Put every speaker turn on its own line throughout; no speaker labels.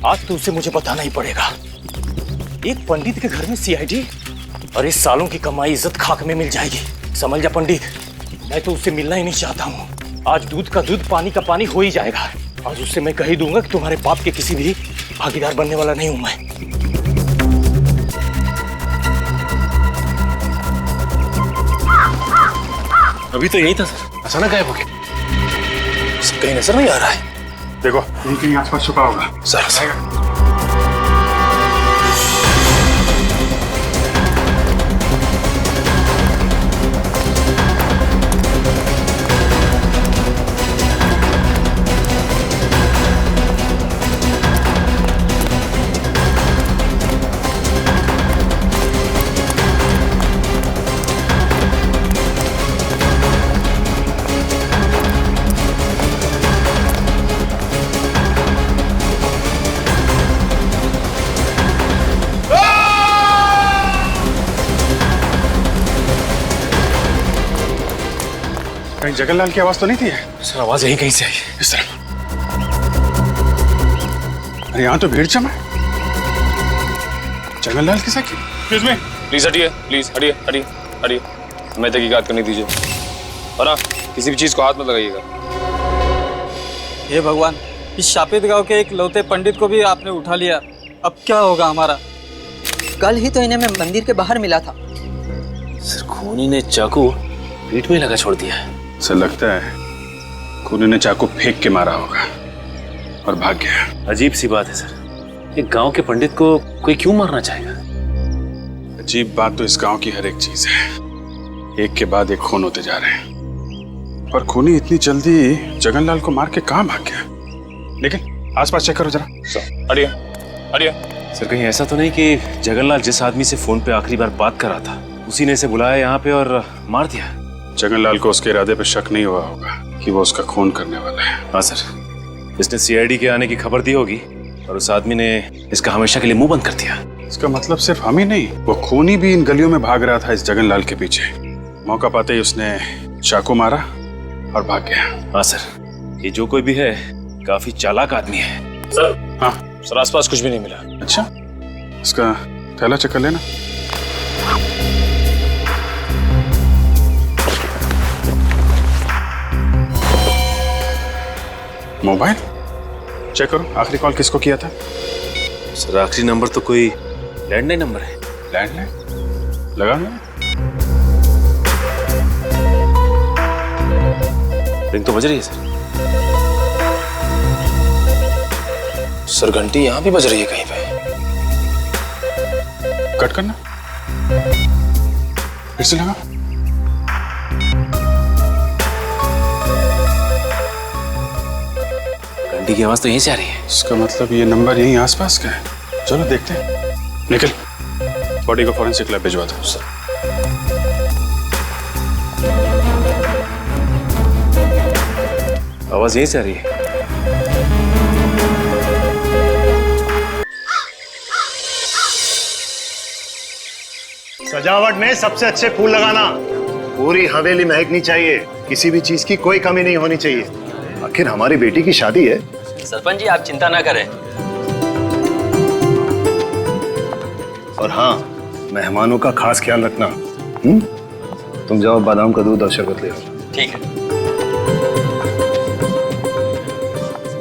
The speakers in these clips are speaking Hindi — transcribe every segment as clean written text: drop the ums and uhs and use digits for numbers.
आज तो उसे मुझे बताना ही पड़ेगा। एक पंडित के घर में सीआईडी, और इस सालों की कमाई इज्जत खाक में मिल जाएगी। समझ जा पंडित, मैं तो उससे मिलना ही नहीं चाहता हूँ। आज दूध का दूध पानी का पानी हो ही जाएगा। आज उससे मैं कह ही दूंगा कि तुम्हारे बाप के किसी भी भागीदार बनने वाला नहीं हूं मैं।
अभी तो यही था सर, अचानक गायब हो गया।
कहीं नजर नहीं आ रहा है।
देखो कहीं कहीं आसपास छुपा होगा।
सर
कहीं जगनलाल की आवाज तो नहीं थी?
सर आवाज यही कहीं से आई।
इस तरफ। अरे यहाँ तो भीड़ जमा है। जगनलाल के साथ
एक्सक्यूज मी, प्लीज हटिए, प्लीज हटिए हटिए हटिए, हमें तहकीकात करनी दीजिए। और हाँ, किसी भी चीज को हाथ मत लगाइएगा।
हे भगवान, इस शापित गांव के एक लौते पंडित को भी आपने उठा लिया। अब क्या होगा हमारा?
कल ही तो इन्हें मैं मंदिर के बाहर मिला था।
सर खूनी ने चाकू पीठ में लगा छोड़ दिया है।
सर लगता है खूनी ने चाकू फेंक के मारा होगा और भाग गया।
अजीब सी बात है सर, एक गांव के पंडित को कोई क्यों मारना चाहेगा?
अजीब बात तो इस गांव की हर एक चीज है, एक के बाद एक खून होते जा रहे हैं। पर खूनी इतनी जल्दी जगनलाल को मार के कहां भाग गया? लेकिन आसपास चेक करो जरा।
हटिए हटिए। सर कहीं ऐसा तो नहीं कि जगनलाल जिस आदमी से फोन पे आखिरी बार बात कर रहा था उसी ने इसे बुलाया यहाँ पे और मार दिया?
जगनलाल को उसके इरादे पे शक नहीं हुआ होगा कि वो उसका खून करने वाला है।
हाँ सर, इसने सीआईडी के आने की खबर दी होगी और उस आदमी ने इसका हमेशा के लिए मुंह बंद कर दिया।
इसका मतलब सिर्फ हम ही नहीं, वो खूनी भी इन गलियों में भाग रहा था इस जगनलाल के पीछे। मौका पाते ही उसने चाकू मारा और भाग गया।
हाँ सर, ये जो कोई भी है काफी चालाक आदमी है। सर
हाँ
सर, आसपास कुछ भी नहीं मिला।
अच्छा, इसका थैला चेक कर लेना। मोबाइल चेक करो, आखिरी कॉल किसको किया था?
सर आखिरी नंबर तो कोई लैंडलाइन नंबर है।
लैंडलाइन लगा लो।
रिंग तो बज रही है सर। सर घंटी यहाँ भी बज रही है कहीं पे।
कट करना, फिर से लगा।
घंटी की आवाज तो यहीं से आ रही है।
इसका मतलब ये नंबर यहीं आसपास का है। चलो देखते हैं। निकल, बॉडी को फॉरेंसिक लैब भिजवा दो। सर
आवाज यहीं से आ रही है।
सजावट में सबसे अच्छे फूल लगाना। पूरी हवेली महकनी चाहिए, किसी भी चीज की कोई कमी नहीं होनी चाहिए। आखिर हमारी बेटी की शादी है।
सरपंच जी आप चिंता ना करें।
और हाँ, मेहमानों का खास ख्याल रखना। तुम जाओ बादाम का दूध और शरबत ले आओ।
ठीक है।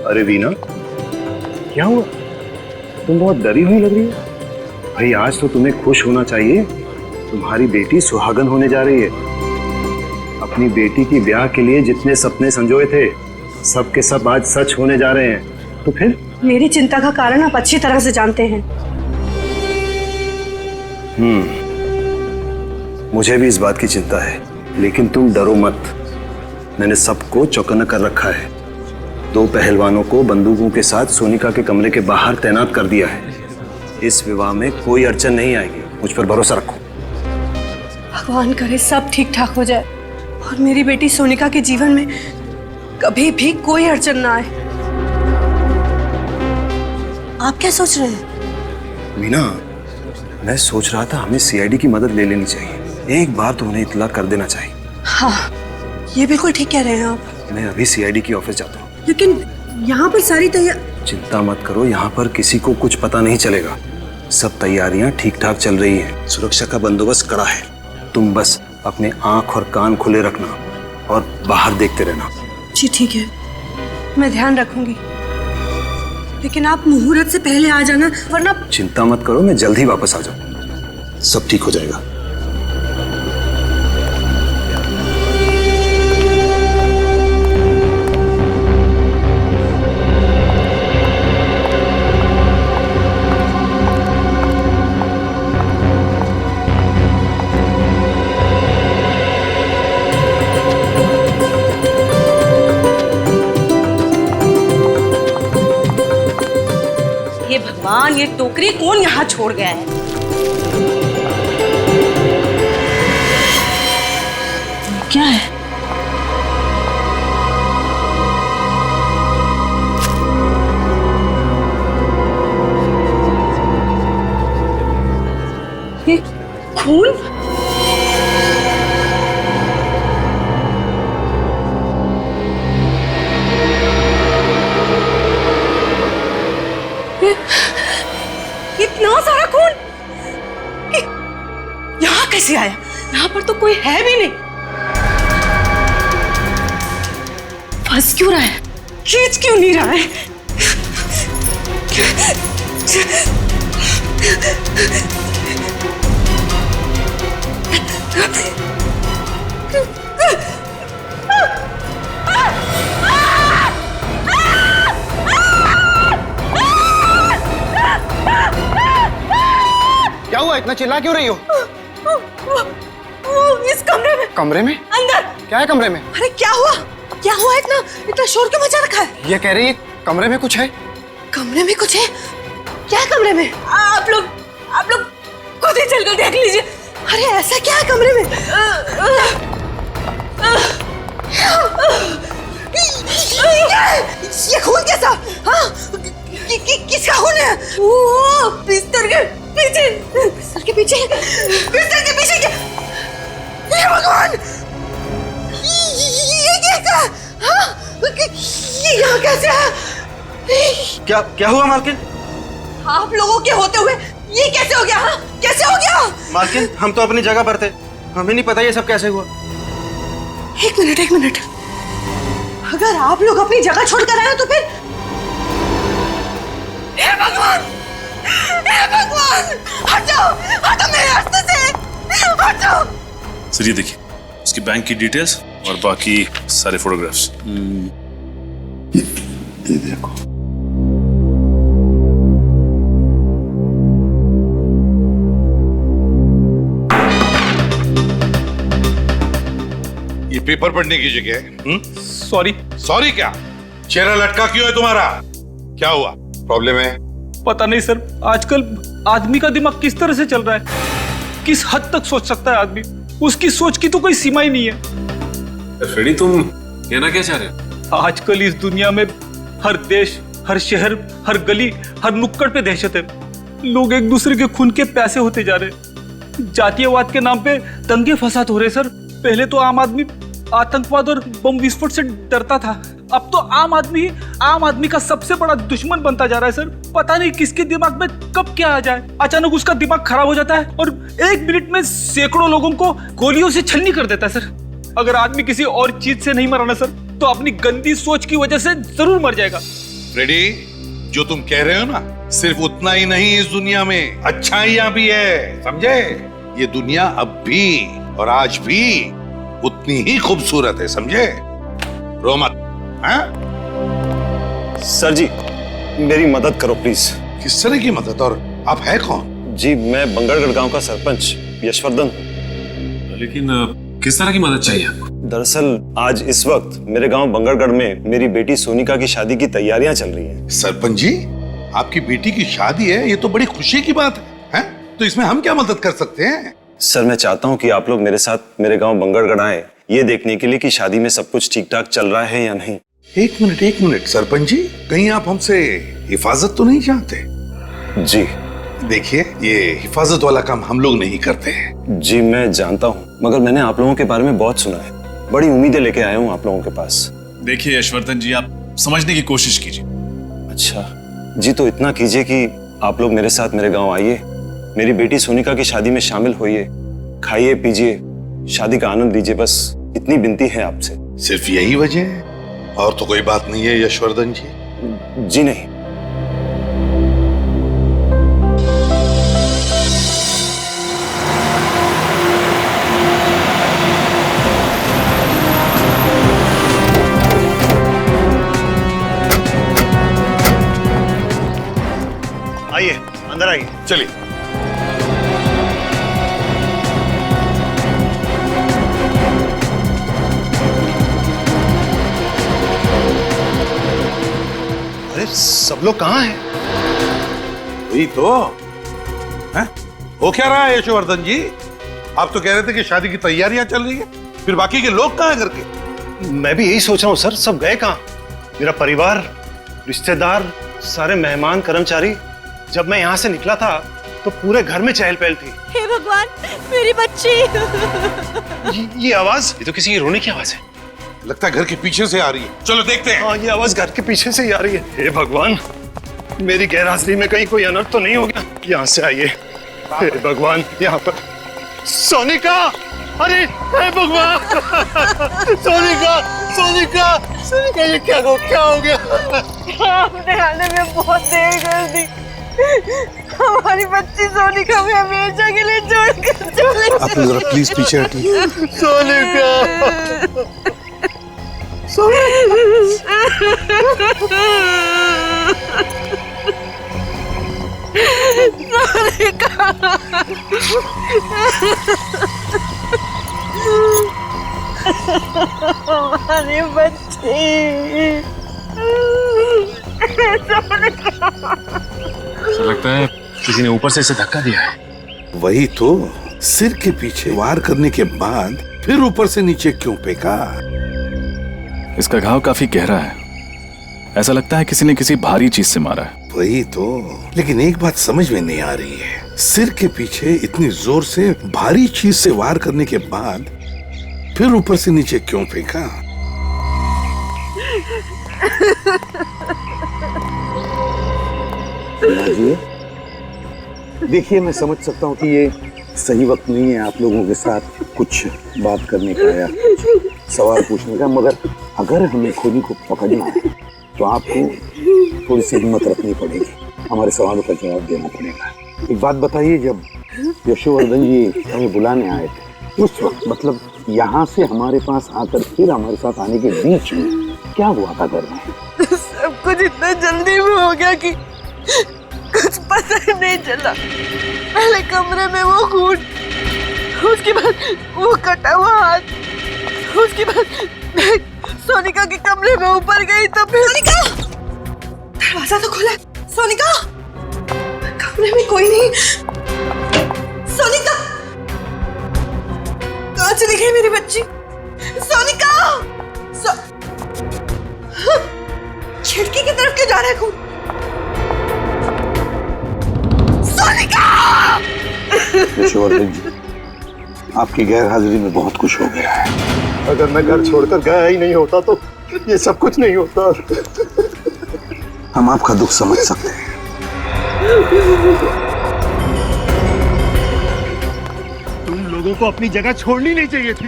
अरे वीना, क्या हुआ? तुम बहुत डरी हुई लग रही हो। भाई आज तो तुम्हें खुश होना चाहिए, तुम्हारी बेटी सुहागन होने जा रही है। अपनी बेटी की ब्याह के लिए जितने सपने संजोए थे सब के सब आज सच होने जा रहे हैं। तो फिर
मेरी चिंता का कारण आप अच्छी तरह से जानते हैं।
मुझे भी इस बात की चिंता है, लेकिन तुम डरो मत। मैंने सबको चौकन्ना कर रखा है। 2 पहलवानों को बंदूकों के साथ सोनिका के कमरे के बाहर तैनात कर दिया है। इस विवाह में कोई अड़चन नहीं आएगी, मुझ पर भरोसा रखो।
भगवान करे सब ठीक ठाक हो जाए और मेरी बेटी सोनिका के जीवन में कभी भी कोई अड़चन ना आए। आप क्या सोच रहे हैं?
मीना, मैं सोच रहा था हमें सीआईडी की मदद ले लेनी चाहिए। एक बार तो उन्हें इत्तला कर देना चाहिए।
हाँ, ये बिल्कुल ठीक कह रहे हैं आप।
मैं अभी सीआईडी की ऑफिस जाता हूँ।
लेकिन यहाँ पर सारी तैयारी
चिंता मत करो, यहाँ पर किसी को कुछ पता नहीं चलेगा। सब तैयारियां ठीक ठाक चल रही हैं। सुरक्षा का बंदोबस्त कड़ा है। तुम बस अपने आंख और कान खुले रखना और बाहर देखते रहना।
जी ठीक है, मैं ध्यान रखूंगी, लेकिन आप मुहूर्त से पहले आ जाना, वरना।
चिंता मत करो, मैं जल्द ही वापस आ जाऊँ। सब ठीक हो जाएगा।
हे भगवान, ये टोकरी कौन यहाँ छोड़ गया है? क्या है? ये खून? इतना सारा खून यहाँ कैसे आया? यहाँ पर तो कोई है भी नहीं। फंस क्यों रहा है? खींच क्यों नहीं रहा है?
क्या हुआ, इतना चिल्ला क्यों रही हो?
वो इस कमरे में।
कमरे में?
अंदर।
क्या है कमरे में?
अरे क्या हुआ? क्या हुआ? इतना शोर क्यों मचा रखा है?
ये कह रही है कमरे में कुछ है।
कमरे में कुछ है? क्या है कमरे में? आप लोग खुद ही चलकर देख लीजिए। अरे ऐसा क्या है कमरे में? ये खून कैसा? हाँ? किसका खून है? वो बिस्तर के पीछे। बिस्तर के पीछे? बिस्तर के पीछे क्या? हे भगवान! ये कैसा? हाँ? ये यहाँ कैसे है?
क्या हुआ मालकिन?
आप लोगों के होते हुए ये कैसे हो गया? हाँ? कैसे हो गया?
मालकिन, हम तो अपनी जगह पर थे, हमें नहीं पता ये सब कैसे हुआ।
एक मिनट। अगर आप लोग अपनी जगह छोड़कर आए तो फिर? हे भगवान! हटो मेरे रास्ते से! हटो!
सर ये देखिए, उसकी बैंक की डिटेल्स और बाकी सारे फोटोग्राफ्स।
ये देखो।
ये पेपर पढ़ने की जगह है।
सॉरी।
सॉरी क्या? चेहरा लटका क्यों है तुम्हारा? क्या हुआ? प्रॉब्लम है?
पता नहीं सर, आजकल आदमी का दिमाग किस तरह से चल रहा है, किस हद तक सोच सकता है आदमी, उसकी सोच की तो कोई सीमा ही नहीं है।
फ्रेडी, तुम कहना क्या चाह रहे हो?
आजकल इस दुनिया में हर देश, हर शहर, हर गली, हर नुक्कड़ पे दहशत है। लोग एक दूसरे के खून के प्यासे होते जा रहे। जातीयवाद के नाम पे दंगे फसाद हो रहे सर। पहले तो आम आदमी आतंकवाद और बम विस्फोट से डरता था, अब तो आम आदमी का सबसे बड़ा दुश्मन बनता जा रहा है सर। पता नहीं किसके दिमाग में कब क्या आ जाए, अचानक उसका दिमाग खराब हो जाता है और 1 मिनट में सैकड़ों लोगों को गोलियों से छलनी कर देता है सर। अगर आदमी किसी और चीज से नहीं मरा ना सर, तो अपनी गंदी सोच की वजह से जरूर मर जाएगा।
रेडी? जो तुम कह रहे हो ना, सिर्फ उतना ही नहीं, इस दुनिया में अच्छाइयां भी है, समझे? ये दुनिया अब भी और आज भी उतनी ही खूबसूरत है, समझे? रो मत। हाँ?
सर जी, मेरी मदद करो प्लीज।
किस तरह की मदद? और आप है कौन?
जी, मैं बंगरगढ़ गांव का सरपंच यशवर्धन हूँ।
लेकिन किस तरह की मदद चाहिए आपको?
दरअसल आज इस वक्त मेरे गांव बंगरगढ़ में मेरी बेटी सोनिका की शादी की तैयारियां चल रही हैं।
सरपंच जी, आपकी बेटी की शादी है, ये तो बड़ी खुशी की बात है? तो इसमें हम क्या मदद कर सकते हैं?
सर, मैं चाहता हूं कि आप लोग मेरे साथ मेरे गांव बंगरगढ़ आए, ये देखने के लिए कि शादी में सब कुछ ठीक ठाक चल रहा है या नहीं।
एक मिनट सरपंच जी, कहीं आप हमसे हिफाजत तो नहीं चाहते?
जी
देखिए, ये हिफाजत वाला काम हम लोग नहीं करते हैं।
जी मैं जानता हूँ, मगर मैंने आप लोगों के बारे में बहुत सुना है, बड़ी उम्मीदें लेके आया हूँ आप लोगों के पास।
देखिए यशवर्धन जी, आप समझने की कोशिश कीजिए।
अच्छा जी, तो इतना कीजिए कि आप लोग मेरे साथ मेरे गांव आइए, मेरी बेटी सोनिका की शादी में शामिल होइए, खाइए पीजिए, शादी का आनंद लीजिए। बस इतनी विनती है आपसे।
सिर्फ यही वजह है, और तो कोई बात नहीं है यशवर्धन जी?
जी नहीं। आइए, अंदर आइए।
चलिए।
अरे सब लोग कहाँ हैं?
वही तो है। हो क्या रहा है यशवर्धन जी? आप तो कह रहे थे कि शादी की तैयारियां चल रही है, फिर बाकी के लोग कहाँ हैं घर के?
मैं भी यही सोच रहा हूँ सर, सब गए कहाँ? मेरा परिवार, रिश्तेदार, सारे मेहमान, कर्मचारी। जब मैं यहाँ से निकला था तो पूरे घर में चहल पहल थी।
हे भगवान, मेरी बच्ची।
ये आवाज?
ये तो किसी की रोने की आवाज है।
लगता है घर के पीछे से आ रही है, चलो देखते हैं।
हाँ, ये आवाज घर के पीछे से ही आ रही है। हे भगवान, मेरी गैरहाजिरी में कहीं कोई अनर्थ तो नहीं हो गया? यहाँ से आइए। हे भगवान, यहाँ पर सोनिका! अरे हे भगवान! सोनिका, सोनिका, सोनिका, ये क्या हो गया?
आपने आने में बहुत देर कर दी। हमारी बच्ची सोनिका में हमेशा के लिए छोड़कर चले गए।
आप जरा प्लीज पीछे हटिए।
सोनिका!
हमारी बच्ची।
ऐसा लगता है किसी ने ऊपर से इसे धक्का दिया है।
वही तो, सिर के पीछे वार करने के बाद फिर ऊपर से नीचे क्यों फेंका?
इसका घाव काफी गहरा है, ऐसा लगता है किसी ने किसी भारी चीज से मारा है।
वही तो, लेकिन एक बात समझ में नहीं आ रही है, सिर के पीछे इतनी जोर से भारी चीज से वार करने के बाद फिर ऊपर से नीचे क्यों फेंका?
जी देखिए, मैं समझ सकता हूँ कि ये सही वक्त नहीं है आप लोगों के साथ कुछ बात करने का या सवाल पूछने का, मगर अगर हमें खोजी को पकड़ना है तो आपको थोड़ी सी हिम्मत रखनी पड़ेगी, हमारे सवालों का जवाब देना पड़ेगा। एक बात बताइए, जब यशवर्धन जी हमें बुलाने आए थे उस वक्त, मतलब यहाँ से हमारे पास आकर फिर हमारे साथ आने के बीच में क्या हुआ था घर में?
सब कुछ इतना जल्दी में हो गया कि कुछ पता ही नहीं चला। पहले कमरे में वो खून, उसके बाद वो कटा हुआ हाथ, उसके बाद मैं सोनिका के कमरे में ऊपर गई तो फिर सोनिका! दरवाजा तो खुला है। सोनिका! कमरे में कोई नहीं। सोनिका! कहाँ चली गई मेरी बच्ची? सोनिका! खिड़की की तरफ क्यों जा रहा है खून? सोनिका!
यशवर्धन जी, आपकी गैर हाजिरी में बहुत कुछ हो गया है। अगर मैं घर छोड़कर गया ही नहीं होता तो ये सब कुछ नहीं होता। हम आपका दुख समझ सकते हैं।
तुम लोगों को अपनी जगह छोड़नी नहीं चाहिए थी।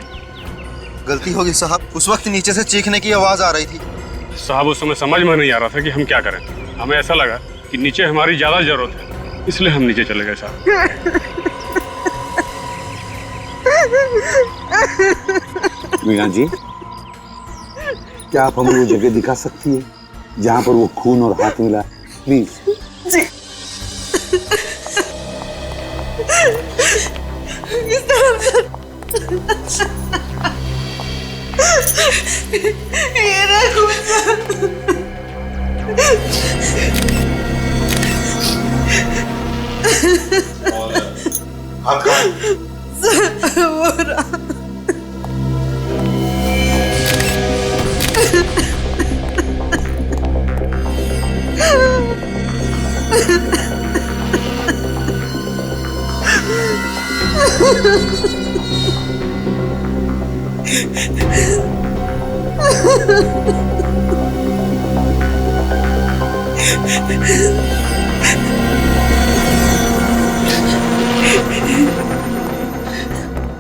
गलती होगी साहब, उस वक्त नीचे से चीखने की आवाज आ रही थी।
साहब उस समय समझ में नहीं आ रहा था कि हम क्या करें। हमें ऐसा लगा कि नीचे हमारी ज्यादा जरूरत है, इसलिए हम नीचे चले गए साहब।
मीना जी, क्या आप हमें वो जगह दिखा सकती है जहाँ पर वो खून और हाथ मिला? प्लीज।
जी। इस तरफ ये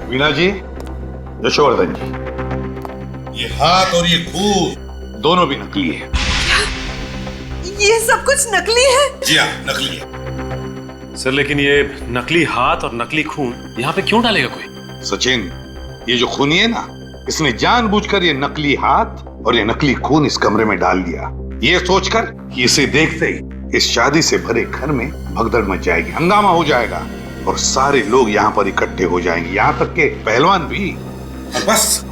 वीणा जी, यशोवर्धन जी, ये हाथ और ये खून दोनों भी नकली है।
ये सब कुछ नकली है?
जी हाँ, नकली है।
सर लेकिन ये नकली हाथ और नकली खून यहाँ पे क्यों डालेगा कोई?
सचिन, ये जो खूनी है ना, इसने जानबूझकर ये नकली हाथ और ये नकली खून इस कमरे में डाल दिया, ये सोचकर कि इसे देखते ही इस शादी से भरे घर में भगदड़ मच जाएगी, हंगामा हो जाएगा और सारे लोग यहाँ पर इकट्ठे हो जाएंगे, यहाँ तक के पहलवान भी। और बस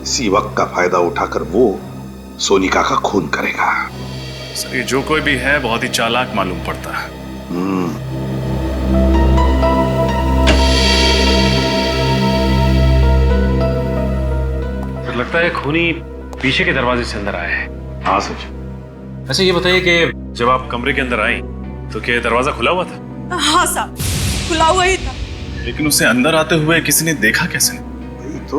इसी वक्त का फायदा उठाकर वो सोनिका का खून करेगा।
सर ये जो कोई भी है बहुत ही चालाक मालूम पड़ता है।
लगता है खूनी पीछे के दरवाजे से अंदर आया है।
हाँ सच।
अच्छा ये बताइए कि जब आप कमरे के अंदर आई तो क्या दरवाजा खुला हुआ था?
हाँ साहब, खुला हुआ ही था।
लेकिन उसे अंदर आते हुए किसी ने देखा कैसे?
तो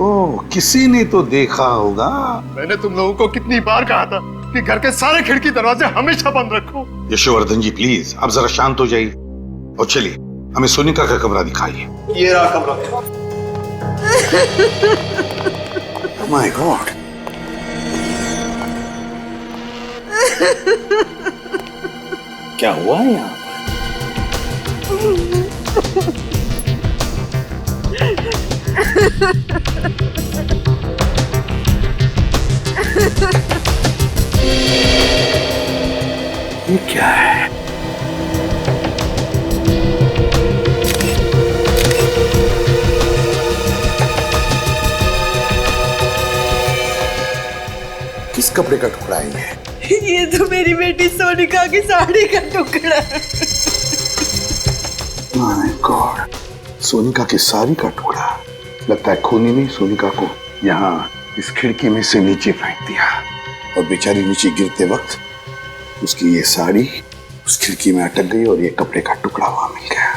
किसी ने तो देखा होगा।
मैंने तुम लोगों को कितनी बार कहा था कि घर के सारे खिड़की दरवाजे हमेशा बंद रखो।
यशोवर्धन जी प्लीज, आप जरा शांत हो जाइए और चलिए हमें सोनिका का कमरा दिखाइए।
ये रहा कमरा।
माय गॉड, क्या हुआ है यहाँ ये क्या है? किस कपड़े का टुकड़ा है
ये तो मेरी बेटी सोनिका की साड़ी का टुकड़ा है।
माय गॉड, सोनिका की साड़ी का टुकड़ा। लगता है खूनी ने सोनिका को यहाँ इस खिड़की में से नीचे फेंक दिया और बेचारी नीचे गिरते वक्त उसकी ये साड़ी उस खिड़की में अटक गई और ये कपड़े का टुकड़ा वहां मिल गया।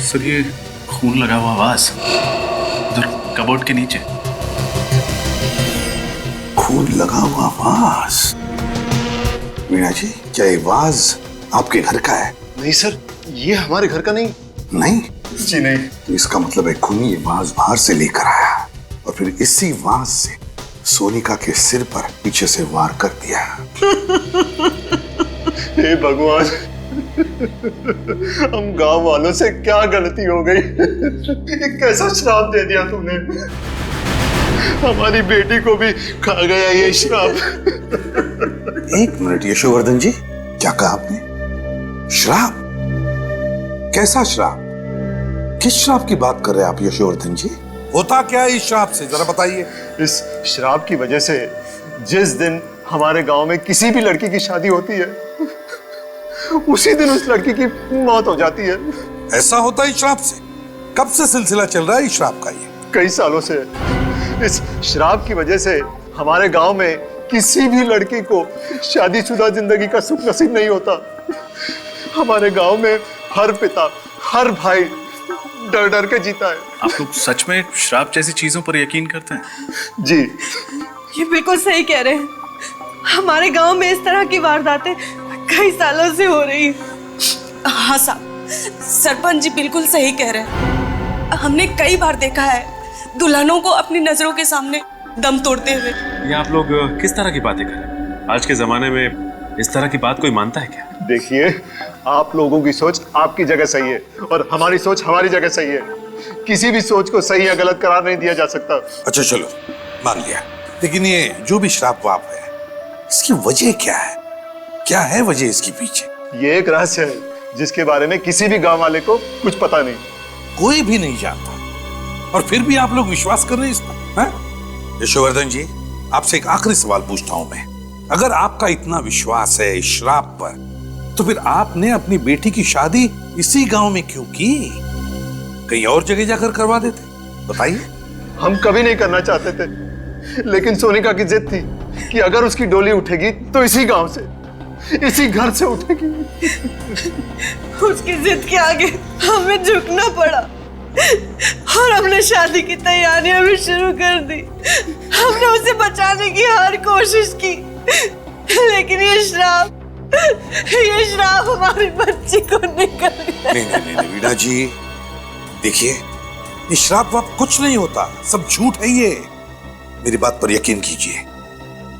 सर ये खून लगा हुआ आवाज उधर कबोर्ड के नीचे।
खून लगा हुआ वाज। मीना जी, क्या ये वाज आपके घर का है?
नहीं सर, ये हमारे घर का नहीं।
नहीं
जी नहीं।
तो इसका मतलब है खूनी ये वाज बाहर से लेकर आया और फिर इसी वाज से सोनिका के सिर पर पीछे से वार कर दिया।
हे भगवान, हम गांव वालों से क्या गलती हो गई? कैसा श्राप दे दिया तूने? हमारी बेटी को भी खा गया ये श्राप।
एक मिनट यशोवर्धन जी, क्या कहा आपने? श्राप? कैसा श्राप? किस श्राप की बात कर रहे हैं आप यशोवर्धन जी? होता क्या है इस श्राप से, जरा बताइए।
इस श्राप की वजह से जिस दिन हमारे गांव में किसी भी लड़की की शादी होती है, उसी दिन उस लड़की की मौत हो जाती है।
ऐसा होता है इस श्राप से? कब से सिलसिला चल रहा है इस श्राप का? ये
कई सालों से। इस श्राप की वजह से हमारे गांव में किसी भी लड़की को शादीशुदा जिंदगी का सुख नसीब नहीं होता। हमारे गांव में हर पिता, हर भाई डर डर के जीता है।
आप लोग सच में श्राप जैसी चीजों पर यकीन करते हैं?
जी।
ये बिल्कुल सही कह रहे हैं। हमारे गांव में इस तरह की वारदातें कई सालों से हो रही है।
हाँ साहब, सरपंच जी बिल्कुल सही कह रहे हैं। हमने कई बार देखा है दुल्हनों को अपनी नजरों के सामने दम तोड़ते हुए।
ये आप लोग किस तरह की बातें कर रहे हैं? आज के जमाने में इस तरह की बात कोई मानता है क्या?
देखिए, आप लोगों की सोच आपकी जगह सही है और हमारी सोच हमारी जगह सही है। किसी भी सोच को सही या गलत करार नहीं दिया जा सकता।
अच्छा चलो, मान लिया, लेकिन ये जो भी श्राप वाप है, इसकी वजह क्या है? क्या है वजह इसके पीछे?
ये एक रहस्य है जिसके बारे में किसी भी गांव वाले को कुछ पता नहीं।
कोई भी नहीं जानता और फिर भी आप लोग विश्वास कर रहे हैं इस पर? यशोवर्धन जी, आपसे एक आखिरी सवाल पूछता हूं मैं। अगर आपका इतना विश्वास है इस श्राप पर, तो फिर आपने अपनी बेटी की शादी इसी गांव में क्यों की? कहीं और जगह जाकर करवा देते? बताइए।
हम कभी नहीं करना चाहते थे, लेकिन सोनिका की जिद थी कि अगर उसकी डोली उठेगी तो इसी गांव से।
इसी घर से उठेगी।
उसकी जिद के आगे हमें झुकना पड़ा और हमने शादी की तैयारियां भी शुरू कर दी। हमने उसे बचाने की हर कोशिश की, लेकिन ये श्राप हमारी बच्ची को निकल गया।
नहीं वीणा जी, देखिए ये श्राप वाप कुछ नहीं होता, सब झूठ है ये। मेरी बात पर यकीन कीजिए,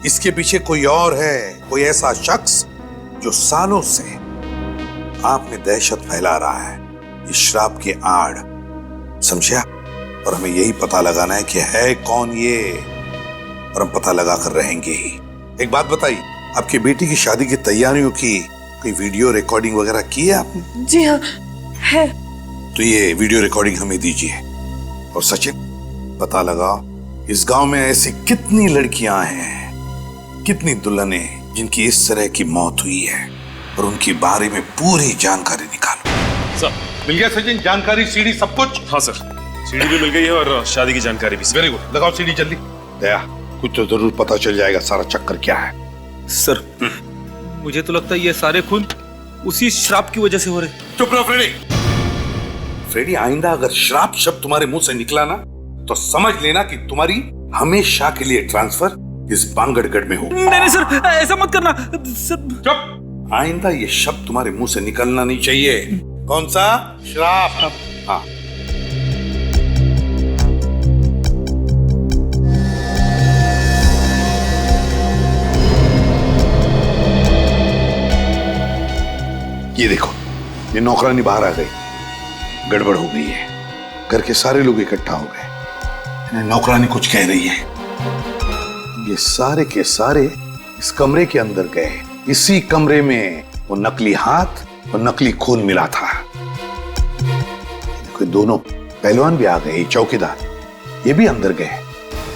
इसके पीछे कोई और है, कोई ऐसा शख्स जो सालों से आप में दहशत फैला रहा है इस श्राप के आड़, समझा? और हमें यही पता लगाना है कि है कौन ये, और हम पता लगा कर रहेंगे ही। एक बात बताइए, आपकी बेटी की शादी की तैयारियों की कोई वीडियो रिकॉर्डिंग वगैरह की है आपने?
जी हाँ है।
तो ये वीडियो रिकॉर्डिंग हमें दीजिए। और सचिन, पता लगाओ इस गांव में ऐसी कितनी लड़कियां हैं, कितनी दुल्हनें जिनकी इस तरह की मौत हुई है, और उनके बारे में पूरी जानकारी निकालो।
सर
मिल गया सचिन जानकारी, सीडी सब कुछ?
हाँ सर, सीडी भी मिल गई है और शादी की जानकारी भी।
वेरी गुड, लगाओ सीडी जल्दी। दया, कुछ तो जरूर पता चल जाएगा सारा चक्कर क्या है।
सर मुझे तो लगता है ये सारे खून उसी श्राप की वजह से हो रहे।
चुप रहो फ्रेडी। फ्रेडी, आइंदा अगर श्राप शब्द तुम्हारे मुंह से निकला ना तो समझ लेना कि तुम्हारी हमेशा के लिए ट्रांसफर इस बांगड़गढ़ में हो।
नहीं सर, ऐसा मत करना सर।
चुप, आइंदा ये शब्द तुम्हारे मुंह से निकलना नहीं चाहिए। कौन सा? श्राप। हाँ, ये देखो, ये नौकरानी बाहर आ गई। गड़बड़ हो गई है, घर के सारे लोग इकट्ठा हो गए। नौकरानी कुछ कह रही है। ये सारे के सारे इस कमरे के अंदर गए। इसी कमरे में वो नकली हाथ और नकली खून मिला था। कोई दोनों पहलवान भी आ गए, चौकीदार ये भी अंदर गए।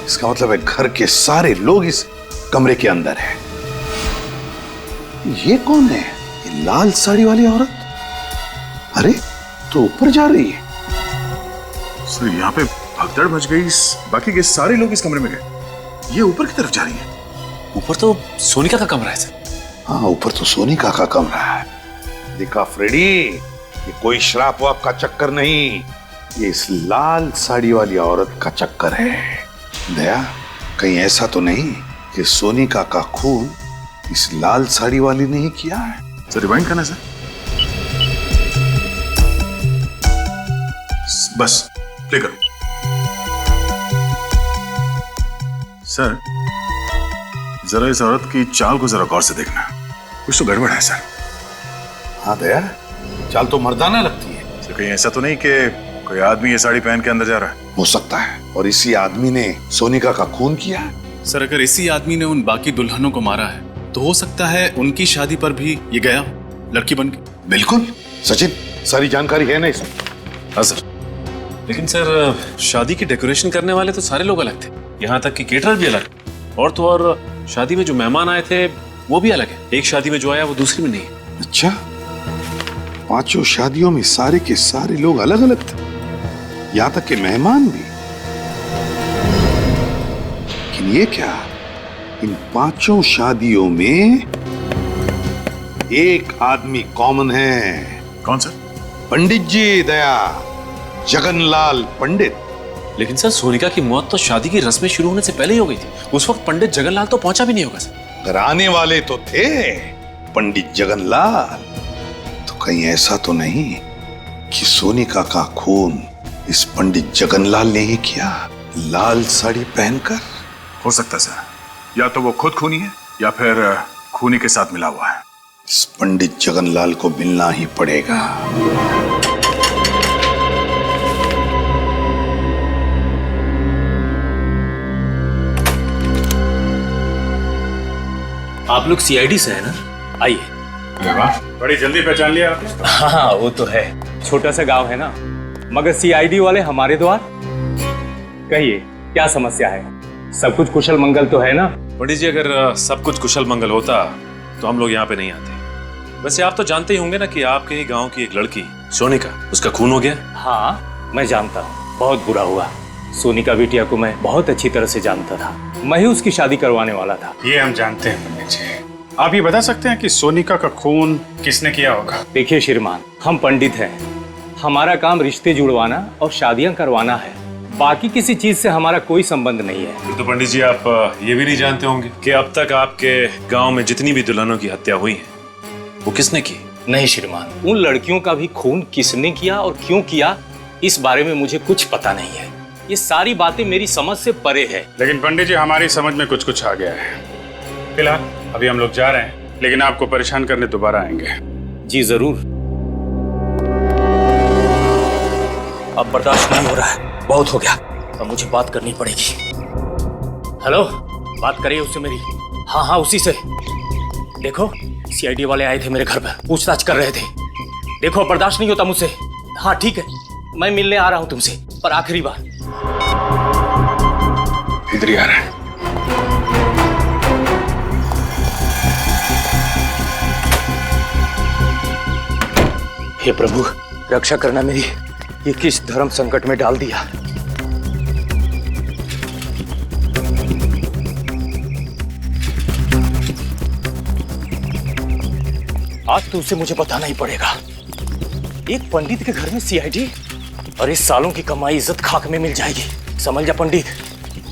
इसका मतलब है घर के सारे लोग इस कमरे के अंदर हैं। ये कौन है? ये लाल साड़ी वाली औरत? अरे तो ऊपर जा रही है।
सर यहाँ पे भगदड़ मच गई, बाकी के सारे लोग इस कमरे में गए, ये ऊपर की तरफ जा रही है।
ऊपर तो सोनिका का कमरा है सर।
हाँ, ऊपर तो सोनिका का कमरा है। देखा फ्रेडी, ये कोई श्राप वाप का चक्कर नहीं, ये इस लाल साड़ी वाली औरत का चक्कर है। दया, कहीं ऐसा तो नहीं कि सोनिका का खून इस लाल साड़ी वाली ने ही किया है?
सर रिवाइंड करना सर। बस प्ले करो सर। जरा इस औरत की चाल को जरा गौर से देखना, कुछ तो गड़बड़ है सर।
हाँ दया, चाल तो मर्दाना लगती है।
सर कहीं ऐसा तो नहीं कि कोई आदमी ये साड़ी पहन के अंदर जा रहा है?
हो सकता है, और इसी आदमी ने सोनिका का खून किया है।
सर अगर इसी आदमी ने उन बाकी दुल्हनों को मारा है तो हो सकता है उनकी शादी पर भी ये गया लड़की बन के।
बिल्कुल सचिन, सारी जानकारी है ना इसमें?
हाँ सर, लेकिन सर शादी की डेकोरेशन करने वाले तो सारे लोग अलग थे, यहाँ तक कि केटरर भी अलग, और तो और शादी में जो मेहमान आए थे वो भी अलग है। एक शादी में जो आया वो दूसरी में नहीं है।
अच्छा, पांचों शादियों में सारे के सारे लोग अलग अलग थे, यहाँ तक के मेहमान भी। लेकिन ये क्या, इन पांचों शादियों में एक आदमी कॉमन है।
कौन सर?
पंडित जी। दया, जगनलाल पंडित।
लेकिन सर सोनिका की मौत तो शादी की रस्में शुरू होने से पहले ही हो गई थी। उस वक्त पंडित जगनलाल तो पहुंचा भी नहीं होगा सर।
अगर आने वाले तो थे पंडित जगनलाल, तो कहीं ऐसा तो नहीं कि सोनिका का खून इस पंडित जगनलाल ने ही किया, लाल साड़ी पहनकर?
हो सकता है सर, या तो वो खुद खूनी है या फिर खूनी के साथ मिला हुआ है।
इस पंडित जगनलाल को मिलना ही पड़ेगा।
आप लोग सीआईडी से है ना? आइए।
बड़ी जल्दी पहचान लिया आपने।
हाँ वो तो है, छोटा सा गांव है ना, मगर सीआईडी वाले हमारे द्वार। कहिए क्या समस्या है? सब कुछ कुशल मंगल तो है ना?
पंडित जी, अगर सब कुछ कुशल मंगल होता तो हम लोग यहाँ पे नहीं आते। वैसे आप तो जानते ही होंगे ना कि आपके ही गांव की एक लड़की सोनिका, उसका खून हो गया।
हाँ मैं जानता हूँ, बहुत बुरा हुआ। सोनिका बिटिया को मैं बहुत अच्छी तरह से जानता था, मैं ही उसकी शादी करवाने वाला था।
ये हम जानते हैं पंडित जी, आप ये बता सकते हैं कि सोनिका का खून किसने किया होगा?
देखिए श्रीमान, हम पंडित हैं, हमारा काम रिश्ते जुड़वाना और शादियां करवाना है, बाकी किसी चीज से हमारा कोई संबंध नहीं है।
तो पंडित जी आप ये भी नहीं जानते होंगे कि अब तक आपके गांव में जितनी भी दुल्हनों की हत्या हुई है वो किसने की?
नहीं श्रीमान, उन लड़कियों का भी खून किसने किया और क्यों किया इस बारे में मुझे कुछ पता नहीं है। ये सारी बातें मेरी समझ से परे है।
लेकिन पंडित जी हमारी समझ में कुछ कुछ आ गया है। फिलहाल अभी हम लोग जा रहे हैं, लेकिन आपको परेशान करने दोबारा आएंगे।
जी जरूर। अब बर्दाश्त नहीं हो रहा है, बहुत हो गया, अब मुझे बात करनी पड़ेगी। हेलो, बात करिए उससे मेरी। हाँ हाँ उसी से। देखो सीआईडी वाले आए थे मेरे घर पर, पूछताछ कर रहे थे। देखो बर्दाश्त नहीं होता मुझसे। हाँ ठीक है, मैं मिलने आ रहा हूं तुमसे, पर आखिरी बार।
इधर ही आ रहा है।
हे प्रभु, रक्षा करना मेरी। ये किस धर्म संकट में डाल दिया। आज तो उसे मुझे बताना ही पड़ेगा। एक पंडित के घर में सीआईडी, और इस सालों की कमाई इज्जत खाक में मिल जाएगी। समझ जा पंडित,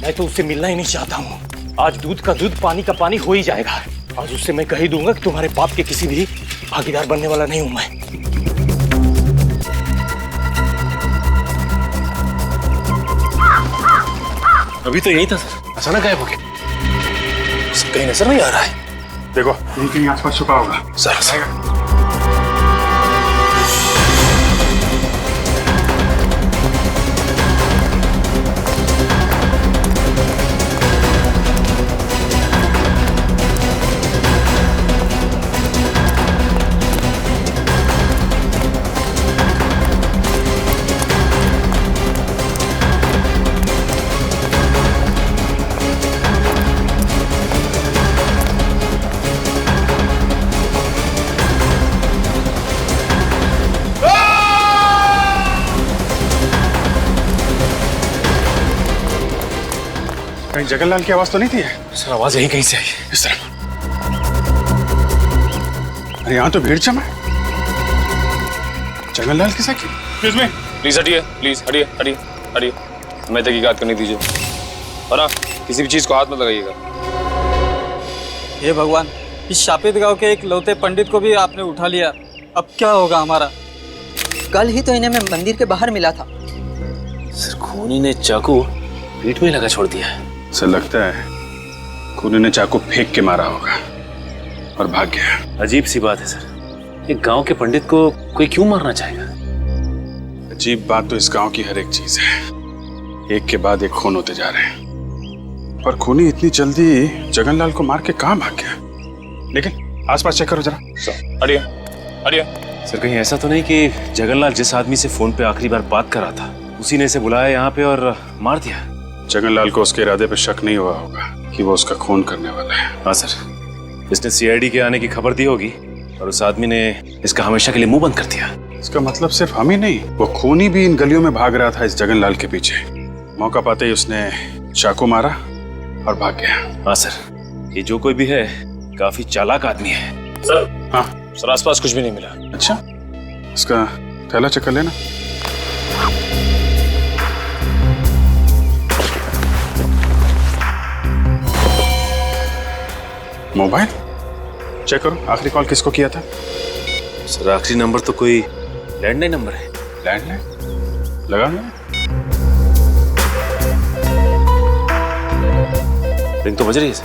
मैं तो उससे मिलना ही नहीं चाहता हूँ। आज दूध का दूध पानी का पानी हो ही जाएगा। आज उससे मैं कह ही दूंगा कि तुम्हारे पाप के किसी भी भागीदार बनने वाला नहीं हूं मैं।
अभी तो यही था सर, अचानक गायब हो गया।
कहीं नजर नहीं आ रहा है।
देखो यहीं कहीं आसपास छुपा होगा।
सर
कहीं जगनलाल की आवाज तो नहीं थी?
सर आवाज यही कहीं से आई।
इस तरफ। अरे यहाँ तो भीड़ जमा है। जगनलाल के साथ? एक्सक्यूज मी,
प्लीज हटिए, प्लीज हटिए हटिए हटिए, हमें तहकीकात करने दीजिए। और हाँ, किसी भी चीज को हाथ मत लगाइएगा।
हे भगवान, इस शापित गांव के एक लौते पंडित को भी आपने उठा लिया। अब क्या होगा हमारा?
कल ही तो इन्हें मैं मंदिर के बाहर मिला था।
सर खूनी ने चाकू पीठ में लगा छोड़ दिया है।
सर लगता है खूनी ने चाकू फेंक के मारा होगा और भाग गया।
अजीब सी बात है सर, एक गांव के पंडित को कोई क्यों मारना चाहेगा?
अजीब बात तो इस गांव की हर एक चीज है। एक के बाद एक खून होते जा रहे हैं, पर खूनी इतनी जल्दी जगनलाल को मार के कहां भाग गया? लेकिन आसपास चेक करो जरा।
हटिए हटिए।
सर कहीं ऐसा तो नहीं कि जगनलाल जिस आदमी से फोन पे आखिरी बार बात कर रहा था उसी ने इसे बुलाया यहाँ पे और मार दिया?
जगनलाल को उसके इरादे पे शक नहीं हुआ होगा कि वो उसका खून करने वाला है।
हाँ सर, इसने सीआईडी के आने की खबर दी होगी और उस आदमी ने इसका हमेशा के लिए मुंह बंद कर दिया।
इसका मतलब सिर्फ हम ही नहीं, वो खूनी भी इन गलियों में भाग रहा था इस जगनलाल के पीछे। मौका पाते ही उसने चाकू मारा और भाग गया।
हाँ सर, ये जो कोई भी है काफी चालाक आदमी है।
सर
हाँ
सर, आसपास कुछ भी नहीं मिला।
अच्छा, इसका थैला चेक कर लेना। मोबाइल चेक करो, आखिरी कॉल किसको किया था?
सर आखिरी नंबर तो कोई लैंडलाइन नंबर है।
लैंडलाइन लगा ना?
रिंग तो बज रही है सर।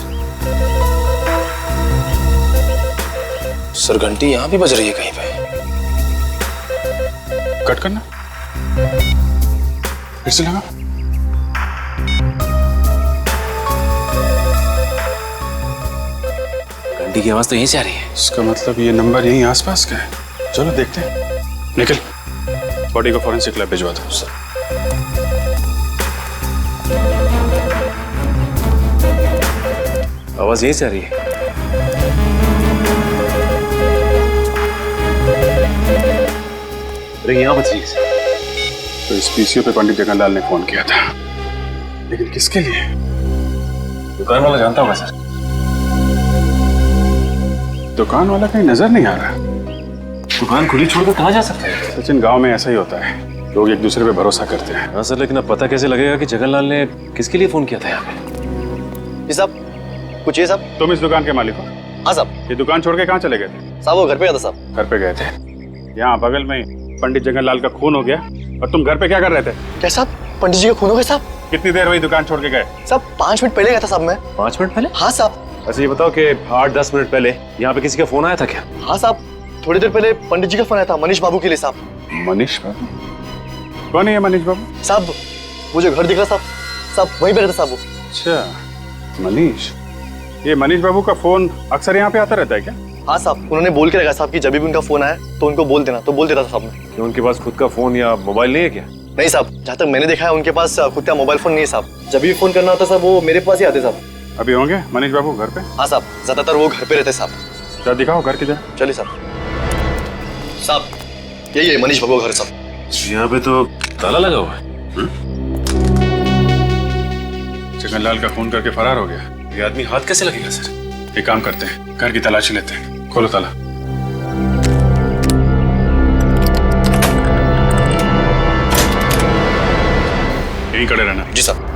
सर घंटी यहाँ भी बज रही है कहीं पे।
कट करना, फिर से लगा।
घंटी की आवाज तो यहीं से आ रही है।
इसका मतलब ये नंबर यहीं आसपास का है। चलो देखते हैं। निकल, बॉडी को फॉरेंसिक लैब भिजवा दो। सर
आवाज यहीं से आ रही है। रिंग यहाँ बज रही है।
तो इस पीसीओ पे पंडित जगनलाल ने फोन किया था, लेकिन किसके लिए?
दुकान वाला जानता होगा सर।
दुकान वाला कहीं नजर नहीं आ रहा।
दुकान खुली छोड़कर कहाँ जा सकता है?
सचिन, गांव में ऐसा ही होता है, लोग एक दूसरे पे भरोसा करते हैं।
हाँ सर, लेकिन अब पता कैसे लगेगा कि जगनलाल ने किसके लिए फोन किया था यहाँ पे?
जी साहब, पूछिए साहब।
तुम इस दुकान के मालिक हो?
हाँ साहब।
ये दुकान छोड़ के कहाँ चले गए थे?
साहब वो घर पे गया था साहब।
घर पे गए थे। यहाँ बगल में पंडित जगनलाल का खून हो गया और तुम घर पे क्या कर रहे थे?
क्या साहब, पंडित जी का खून हो गया साहब?
कितनी देर हुई दुकान छोड़ के गए?
साहब 5 मिनट पहले गया था साहब मैं।
5 मिनट पहले?
हाँ साहब।
अच्छा ये बताओ कि 8-10 मिनट पहले यहाँ पे किसी का फोन आया था क्या?
हाँ साहब, थोड़ी देर पहले पंडित जी का फोन आया था मनीष बाबू के लिए साहब।
मनीष बाबू? कौन है ये मनीष बाबू?
साहब वो जो घर दिख रहा साहब, साहब वहीं पे रहता साहब वो।
अच्छा मनीष, ये मनीष बाबू का फोन अक्सर यहाँ पे आता रहता है क्या?
हाँ साहब, उन्होंने बोल के रखा साहब कि जब भी उनका फोन आया तो उनको बोल देना, तो बोल देता था साहब ने।
कि उनके पास खुद का फोन या मोबाइल नहीं है क्या?
नहीं साहब, जहाँ तक मैंने देखा है उनके पास खुद का मोबाइल फोन नहीं है साहब। जब भी फोन करना होता साहब वो मेरे पास ही आते साहब।
अभी होंगे मनीष बाबू घर पे?
हाँ साहब, ज्यादातर वो घर पे रहते साहब।
क्या दिखाओ घर किधर?
चलिए साहब। साहब यही है मनीष बाबू का घर साहब।
यहाँ पे तो ताला लगा हुआ है।
जगनलाल का खून करके फरार हो गया।
ये आदमी हाथ कैसे लगेगा सर?
एक काम करते हैं, घर की तलाशी लेते हैं। खोलो ताला। यहीं खड़े रहना।
जी साहब।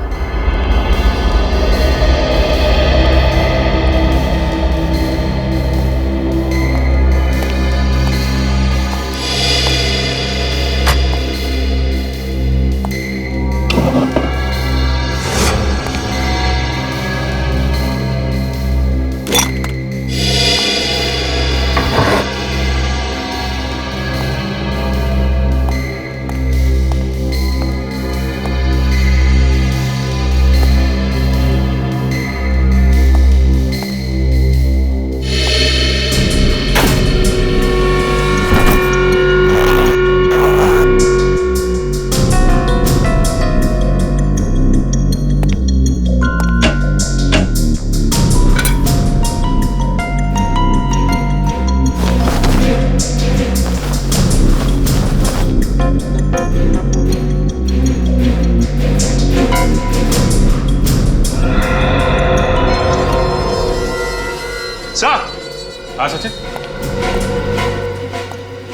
हाँ सचिन,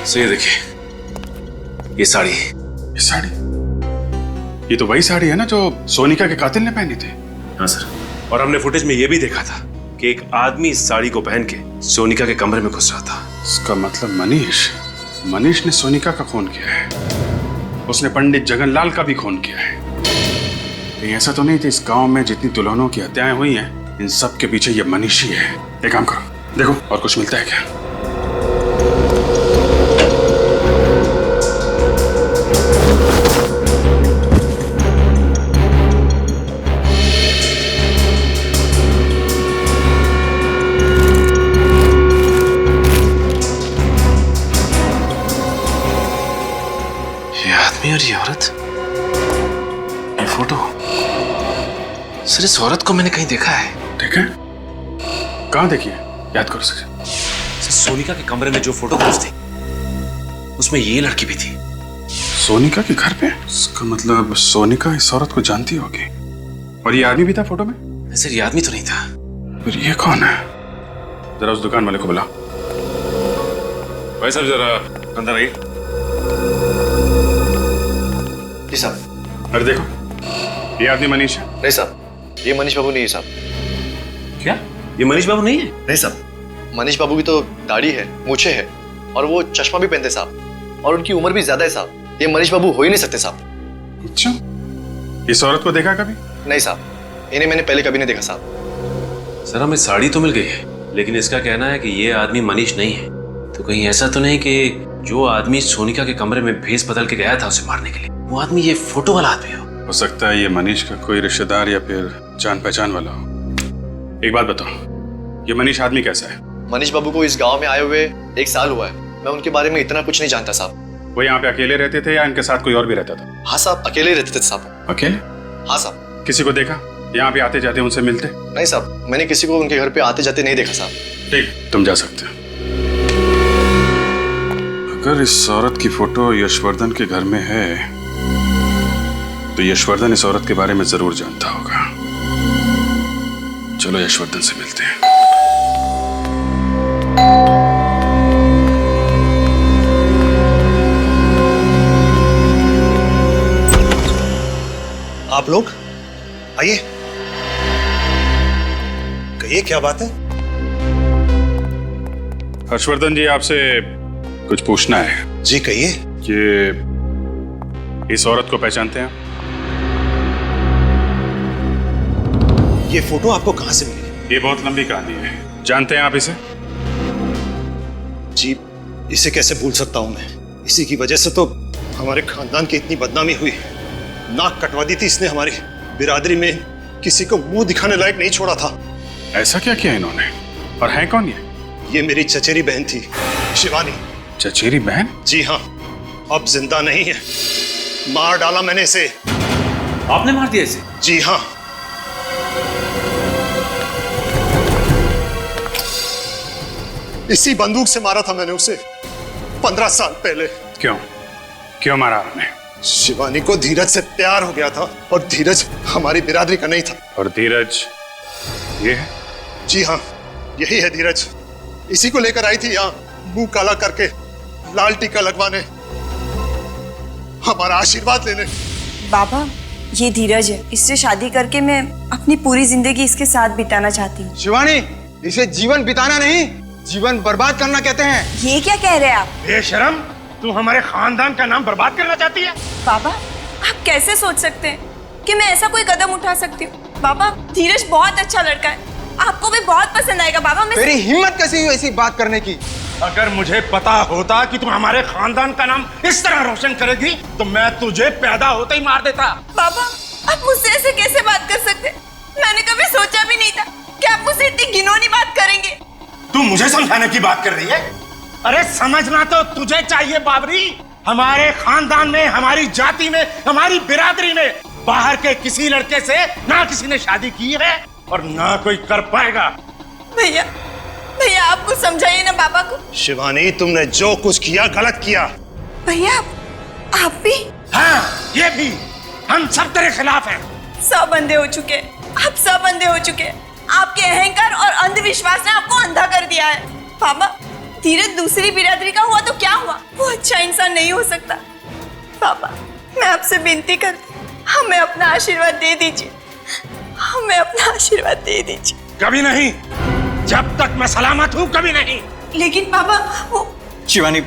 सो ये देखिए, ये साड़ी।
ये साड़ी? ये तो वही साड़ी है ना जो सोनिका के कातिल ने पहनी थी।
हाँ सर, और हमने फुटेज में ये भी देखा था कि एक आदमी इस साड़ी को पहन के सोनिका के कमरे में घुस रहा था।
इसका मतलब मनीष ने सोनिका का खून किया है। उसने पंडित जगनलाल का भी खून किया है। कहीं ऐसा तो नहीं था इस गांव में जितनी दुल्हनों की हत्याएं हुई हैं, इन सब के पीछे ये मनीष ही है। एक काम करो, देखो और कुछ मिलता है क्या।
ये आदमी और ये औरत, ये फोटो, सर इस औरत को मैंने कहीं देखा है।
देखा? कहाँ देखिए? याद करो सर।
सोनिका के कमरे में जो फोटोग्राफ्स थे उसमें ये लड़की भी थी।
सोनिका के घर पे? इसका मतलब सोनिका इस औरत को जानती होगी। और ये आदमी भी था फोटो में?
सर ये आदमी तो नहीं था।
फिर ये कौन है? जरा उस दुकान वाले को बुला।
भाई साहब जरा अंदर आइए।
जी साहब।
अरे देखो, ये आदमी मनीष है।
नहीं साहब, ये मनीष बाबू नहीं है साहब।
क्या ये मनीष बाबू नहीं है?
नहीं साहब, मनीष बाबू की तो दाढ़ी है, मूछें है और वो चश्मा भी पहनते साहब, और उनकी उम्र भी ज्यादा है साहब। ये मनीष बाबू हो ही नहीं सकते साहब।
अच्छा, इस औरत को देखा कभी?
नहीं साहब, इन्हें मैंने पहले कभी नहीं देखा साहब।
सर हमें साड़ी तो मिल गई है, लेकिन इसका कहना है कि ये आदमी मनीष नहीं है। तो कहीं ऐसा तो नहीं कि जो आदमी सोनिका के कमरे में भेस बदल के गया था उसे मारने के लिए, वो आदमी ये फोटो वाला आदमी हो
सकता है ये मनीष का कोई रिश्तेदार या फिर जान पहचान वाला हो। एक बात बताओ, ये मनीष आदमी कैसा है?
मनीष बाबू को इस गांव में आए हुए 1 साल हुआ है। मैं उनके बारे में इतना कुछ नहीं जानता साहब।
वो यहाँ पे अकेले रहते थे या इनके साथ कोई और भी रहता था?
हाँ साहब, अकेले रहते थे साहब।
अकेले?
हाँ साहब।
किसी को देखा यहाँ पे आते जाते उनसे मिलते?
नहीं साहब, मैंने किसी को उनके घर पे आते जाते नहीं देखा साहब।
ठीक, तुम जा सकते हो। अगर इस औरत की फोटो यशवर्धन के घर में है तो यशवर्धन इस औरत के बारे में जरूर जानता होगा। चलो यशवर्धन से मिलते हैं।
आप लोग आइए, कहिए क्या बात है।
हर्षवर्धन जी, आपसे कुछ पूछना है।
जी कहिए।
कि इस औरत को पहचानते हैं?
ये फोटो आपको कहां से मिली?
ये बहुत लंबी कहानी है। जानते हैं आप इसे?
जी, इसे कैसे भूल सकता हूं मैं। इसी की वजह से तो हमारे खानदान की इतनी बदनामी हुई। नाक कटवा दी थी इसने, हमारी बिरादरी में किसी को मुंह दिखाने लायक नहीं छोड़ा था।
ऐसा क्या किया इन्होंने? और है कौन
ये मेरी चचेरी बहन थी, शिवानी।
चचेरी बहन?
जी हाँ, अब जिंदा नहीं है। मार डाला मैंने इसे।
आपने मार दिया इसे?
जी हाँ। इसी बंदूक से मारा था मैंने उसे 15 साल पहले।
क्यों? क्यों मारा आपने?
शिवानी को धीरज से प्यार हो गया था और धीरज हमारी बिरादरी का नहीं था।
और धीरज ये है?
जी हाँ, यही है धीरज। इसी को लेकर आई थी यहाँ, मुंह काला करके, लाल टीका लगवाने, हमारा आशीर्वाद लेने।
बाबा, ये धीरज है। इससे शादी करके मैं अपनी पूरी जिंदगी इसके साथ बिताना चाहती हूँ।
शिवानी, इसे जीवन बिताना नहीं, जीवन बर्बाद करना कहते हैं।
ये क्या कह रहे हैं आप?
बेशरम, तू हमारे खानदान का नाम बर्बाद करना चाहती है?
बाबा, आप कैसे सोच सकते हैं कि मैं ऐसा कोई कदम उठा सकती हूँ? बाबा, धीरज बहुत अच्छा लड़का है, आपको भी बहुत पसंद आएगा। बाबा, मैं
तेरी हिम्मत कैसी हुई ऐसी बात करने की?
अगर मुझे पता होता कि तुम हमारे खानदान का नाम इस तरह रोशन करेगी तो मैं तुझे पैदा होते ही मार देता।
बाबा, आप मुझसे ऐसे कैसे बात कर सकते? मैंने कभी सोचा भी नहीं था कि आप मुझसे इतनी घिनौनी बात करेंगे।
तू मुझे समझाने की बात कर रही है? अरे समझना तो तुझे चाहिए बाबरी। हमारे खानदान में, हमारी जाति में, हमारी बिरादरी में बाहर के किसी लड़के से ना किसी ने शादी की है और ना कोई कर पाएगा।
भैया, भैया आप कुछ समझाइए ना बाबा को।
शिवानी, तुमने जो कुछ किया गलत किया।
भैया, आप भी?
हाँ, ये भी। हम सब तेरे खिलाफ हैं।
सब अंधे हो चुके, आप सब अंधे हो चुके। आपके अहंकार और अंधविश्वास ने आपको अंधा कर दिया है। बाबा, धीरज दूसरी बिरादरी का हुआ तो क्या हुआ? वो अच्छा इंसान नहीं हो सकता। बाबा, मैं आपसे विनती करती, हमें अपना आशीर्वाद दे दीजिए, हमें अपना आशीर्वाद दे दीजिए।
कभी नहीं, जब तक मैं सलामत हूँ कभी नहीं।
लेकिन बाबा, वो
शिवानी,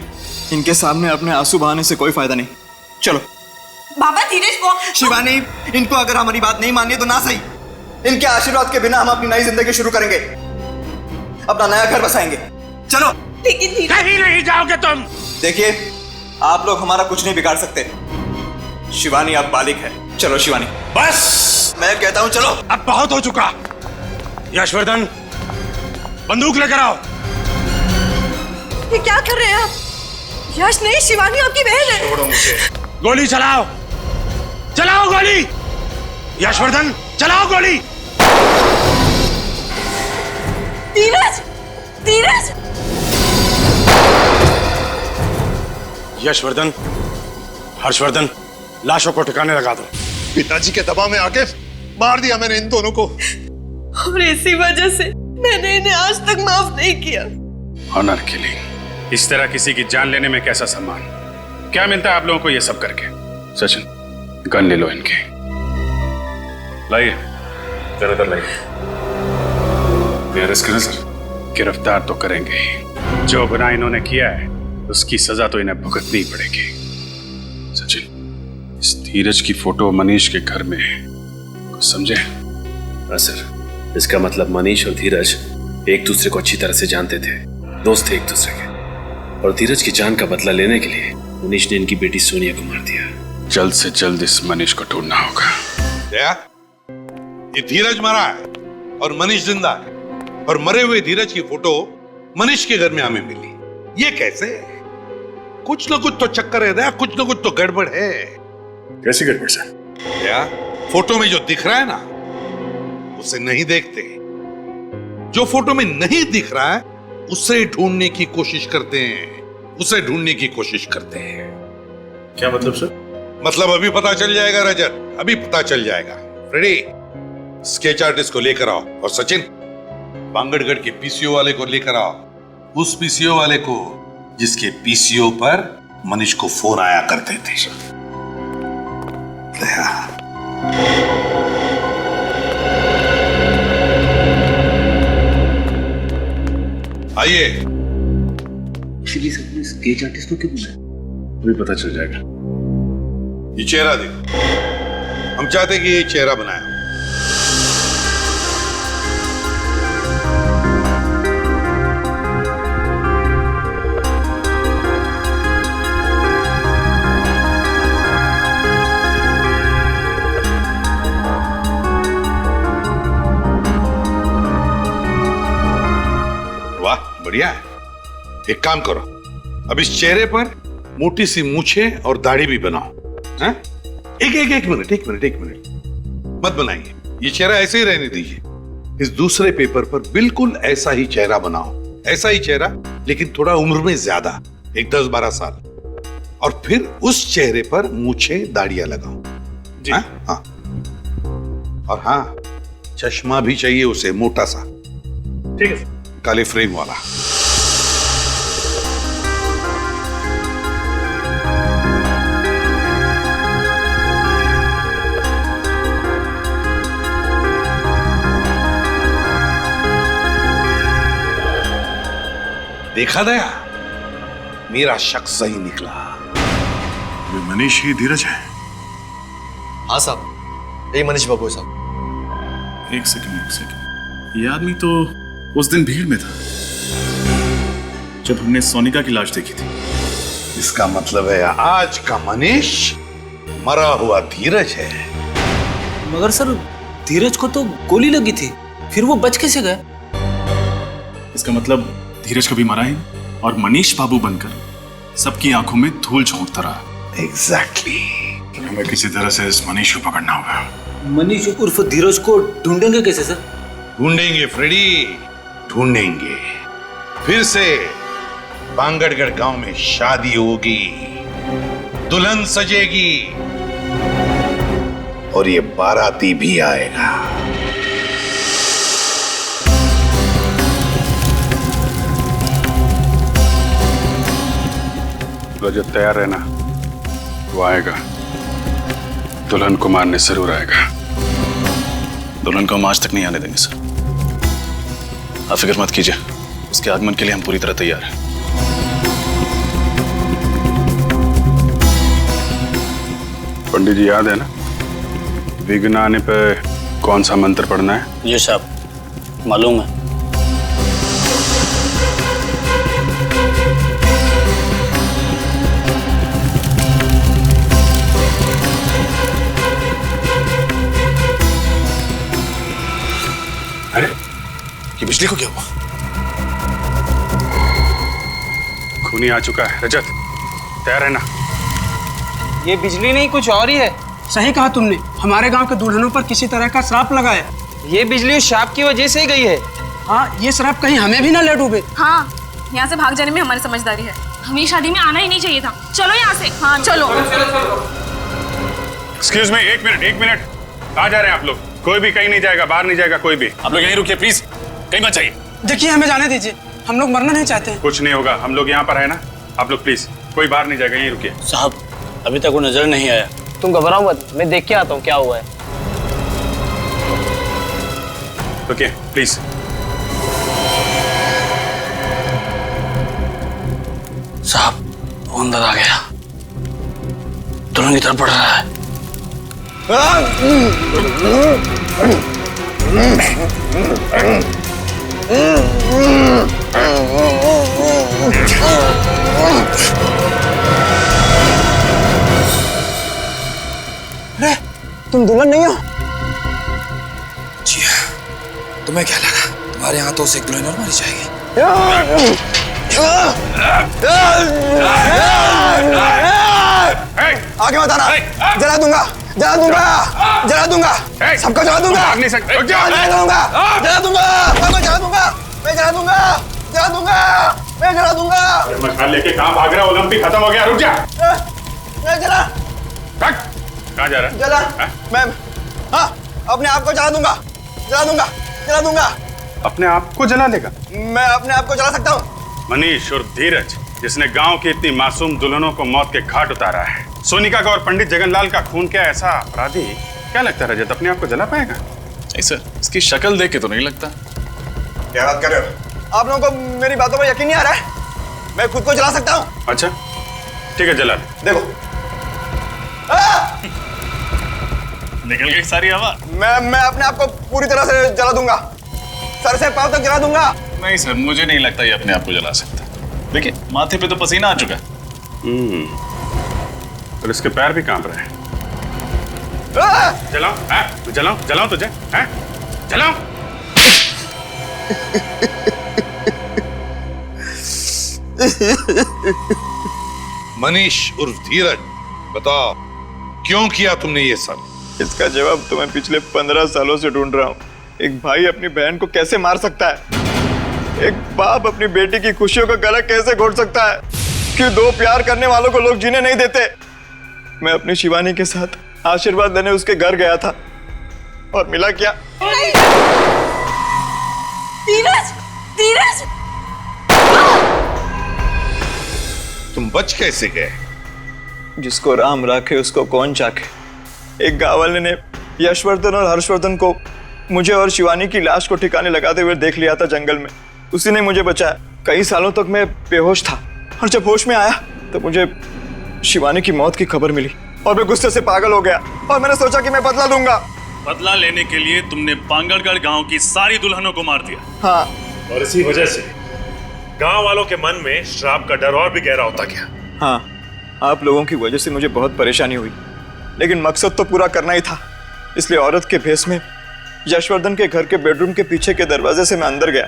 इनके सामने अपने आंसू बहाने से कोई फायदा नहीं। चलो।
बाबा, धीरज वो
शिवानी, इनको अगर हमारी बात नहीं मानी तो ना सही, इनके आशीर्वाद के बिना हम अपनी नई जिंदगी शुरू करेंगे, अपना नया घर बसाएंगे। चलो।
लेकिन
कहीं नहीं जाओगे तुम।
देखिए, आप लोग हमारा कुछ नहीं बिगाड़ सकते। शिवानी अब बालिक है। चलो शिवानी।
बस,
मैं कहता हूं चलो।
अब बहुत हो चुका। यशवर्धन, बंदूक लेकर आओ।
ये क्या कर रहे हैं आप? यश नहीं, शिवानी आपकी बहन है।
छोड़ो मुझे।
गोली चलाओ, चलाओ गोली। यशवर्धन, चलाओ गोली।
धीरज, धीरज।
यशवर्धन, हर्षवर्धन, लाशों को ठिकाने लगा दो।
पिताजी के दबाव में आके मार दिया मैंने इन दोनों को,
और इसी वजह से मैंने इन्हें आज तक माफ नहीं किया।
ऑनर किलिंग, इस तरह किसी की जान लेने में कैसा सम्मान? क्या मिलता है आप लोगों को ये सब करके? सचिन, गन ले लो इनके। लाइए, जरा लाइए। अरेस्ट करें सर। गिरफ्तार तो करेंगे ही। जो गुनाह इन्होंने किया है उसकी सजा तो इन्हें भुगतनी ही पड़ेगी। सचिन, इस धीरज की फोटो मनीष के घर में है, कुछ समझे?
हाँ सर, इसका मतलब मनीष और धीरज एक दूसरे को अच्छी तरह से जानते थे, दोस्त थे एक दूसरे के। और धीरज की जान का बदला लेने के लिए मनीष ने इनकी बेटी सोनिया को मार दिया।
जल्द से जल्द इस मनीष को ढूंढना होगा।
क्या? ये धीरज मरा है और मनीष जिंदा है, और मरे हुए धीरज की फोटो मनीष के घर में हमें मिली। ये कैसे? कुछ ना कुछ तो चक्कर है, कुछ ना कुछ तो गड़बड़ है।
कैसी गड़बड़ सर?
क्या? फोटो में जो दिख रहा है ना, उसे नहीं देखते। जो फोटो में नहीं दिख रहा है उसे ढूंढने की कोशिश करते हैं, उसे ढूंढने की कोशिश करते हैं।
क्या मतलब सर?
मतलब अभी पता चल जाएगा रजत, अभी पता चल जाएगा। फ्रेडी, स्केच आर्टिस्ट को लेकर आओ, और सचिन, बांगड़गढ़ के पीसीओ वाले को लेकर आओ, उस पीसीओ वाले को जिसके पीसीओ पर मनीष को फोन आया करते थे। आइए।
एक्चुअली सर ने स्केच आर्टिस्ट को क्यों बुलाया? अभी पता चल जाएगा।
ये चेहरा देखो, हम चाहते कि ये चेहरा बनाया। वाह, बढ़िया है। एक काम करो, अब इस चेहरे पर मोटी सी मूछें और दाढ़ी भी बनाओ। हैं? एक मिनट मत बनाइए, ये चेहरा ऐसे ही रहने दीजिए। इस दूसरे पेपर पर बिल्कुल ऐसा ही चेहरा बनाओ, ऐसा ही चेहरा, लेकिन थोड़ा उम्र में ज्यादा, एक 10-12 साल। और फिर उस चेहरे पर मूछें दाढ़ियां लगाओ जी। हाँ, और हाँ, चश्मा भी चाहिए उसे, मोटा सा। ठीक है, काले फ्रेम वाला। देखा दया, मेरा शक सही निकला।
ये मनीष ही धीरज है?
हाँ साहब, यही मनीष बाबू है साहब।
एक सेकंड, ये आदमी तो उस दिन भीड़ में था जब हमने सोनिका की लाश देखी थी।
इसका मतलब है आज का मनीष मरा हुआ धीरज है।
मगर सर, धीरज को तो गोली लगी थी, फिर वो बच कैसे गए?
इसका मतलब धीरज कभी मरा ही नहीं और मनीष बाबू बनकर सबकी आंखों में धूल झोंकता रहा।
एग्जैक्टली।
हमें किसी तरह से इस मनीष को पकड़ना होगा।
मनीष उर्फ धीरज को ढूंढेंगे कैसे सर?
ढूंढेंगे फ्रेडी, ढूंढेंगे। फिर से बांगड़गढ़ गांव में शादी होगी, दुल्हन सजेगी और ये बाराती भी आएगा।
रजत तैयार रहना, वो आएगा। दुल्हन को मारने जरूर आएगा।
दुल्हन को हम आज तक नहीं आने देंगे सर। आप फिक्र मत कीजिए, उसके आगमन के लिए हम पूरी तरह तैयार हैं।
पंडित जी, याद है ना विघ्न आने पे कौन सा मंत्र पढ़ना है?
जी साहब, मालूम है।
अरे,
ये बिजली को क्या हुआ?
खूनी आ चुका है। रजत, तैयार रहना।
ये बिजली नहीं, कुछ और ही है। सही कहा तुमने, हमारे गांव के दुल्हनों पर किसी तरह का श्राप लगा है। ये बिजली उस श्राप की वजह से ही गई है। हाँ, ये श्राप कहीं हमें भी ना ले डूबे।
हाँ, यहाँ से भाग जाने में हमारी समझदारी है। हमें शादी में आना ही नहीं चाहिए था। चलो यहाँ से। हाँ चलो।
एक्सक्यूज मी, एक मिनट। कहाँ जा रहे हैं आप लोग? कोई भी कहीं नहीं जाएगा, बाहर नहीं जाएगा कोई भी।
आप लोग यहीं रुकिए प्लीज, कहीं मत जाइए।
देखिए, हमें जाने दीजिए, हम लोग मरना नहीं चाहते हैं।
कुछ नहीं होगा, हम लोग यहाँ पर है ना। आप लोग प्लीज कोई बाहर नहीं जाएगा, यहीं रुकिए।
साहब, अभी तक वो नजर नहीं आया।
तुम घबराओ मत, मैं देख के आता हूँ क्या हुआ है।
रुकिए प्लीज।
साहब, वो अंदर आ गया, दुल्हन की तरफ बढ़ रहा है।
अरे, तुम दुल्हन नहीं हो?
जी हाँ, तुम्हें क्या लगा तुम्हारे हाथों से एक दुल्हन और मारी जाएगी?
आगे मत आना, जला दूंगा। सबको जला दूंगा।
मशाल लेके कहाँ भाग रहा? ओलंपिक खत्म हो गया, रुक जा। कहाँ जा रहा है?
जला मैं, हाँ, अपने आप को जला दूंगा।
अपने आप को जला लेगा?
मैं अपने आप को जला सकता हूँ।
मनीष और धीरज, जिसने गांव की इतनी मासूम दुल्हनों को मौत के घाट उतारा है, सोनिका का और पंडित जगनलाल का खून किया ऐसा अपराधी, क्या लगता है रजत अपने आप को जला पाएगा?
नहीं सर, इसकी शक्ल देख के तो नहीं लगता।
क्या बात कर रहे हो? आप लोगों को मेरी बातों पर यकीन नहीं आ रहा है? मैं खुद को जला सकता हूँ।
अच्छा ठीक है, जला
देखो
निकल गई सारी हवा।
मैं अपने आप को पूरी तरह से जला दूंगा, सर से पांव तक जला दूंगा।
नहीं सर, मुझे नहीं लगता ये अपने आप को जला सकता। देखिए माथे पे तो पसीना आ चुका है।
और इसके पैर भी कांप रहे हैं। जलाओ, जलाओ जलाओ तुझे, जलाओ।
मनीष उर्फ धीरज, बताओ क्यों किया तुमने ये सब?
इसका जवाब तो मैं पिछले 15 सालों से ढूंढ रहा हूँ। एक भाई अपनी बहन को कैसे मार सकता है? एक बाप अपनी बेटी की खुशियों का गला कैसे घोट सकता है? क्यों दो प्यार करने वालों को लोग जीने नहीं देते? मैं अपनी शिवानी के साथ आशीर्वाद लेने उसके घर गया था और मिला क्या?
धीरज, धीरज,
तुम बच कैसे गए?
जिसको राम राखे उसको कौन चाखे। एक गांव वाले ने यशवर्धन और हर्षवर्धन को मुझे और शिवानी की लाश को ठिकाने लगाते हुए देख लिया था जंगल में। उसी ने मुझे बचाया। कई सालों तक मैं बेहोश था और जब होश में आया तो मुझे शिवानी की मौत की खबर मिली और मैं गुस्से से पागल हो गया और मैंने सोचा कि मैं बदला लूंगा।
बदला लेने के लिए तुमने पांगड़गढ़ गांव की सारी दुल्हनों को मार दिया।
हाँ,
और इसी वजह से गांव वालों के मन में श्राप का डर और भी गहरा होता गया।
हाँ, आप लोगों की वजह से मुझे बहुत परेशानी हुई, लेकिन मकसद तो पूरा करना ही था। इसलिए औरत के भेष में यशवर्धन के घर के बेडरूम के पीछे के दरवाजे से मैं अंदर गया।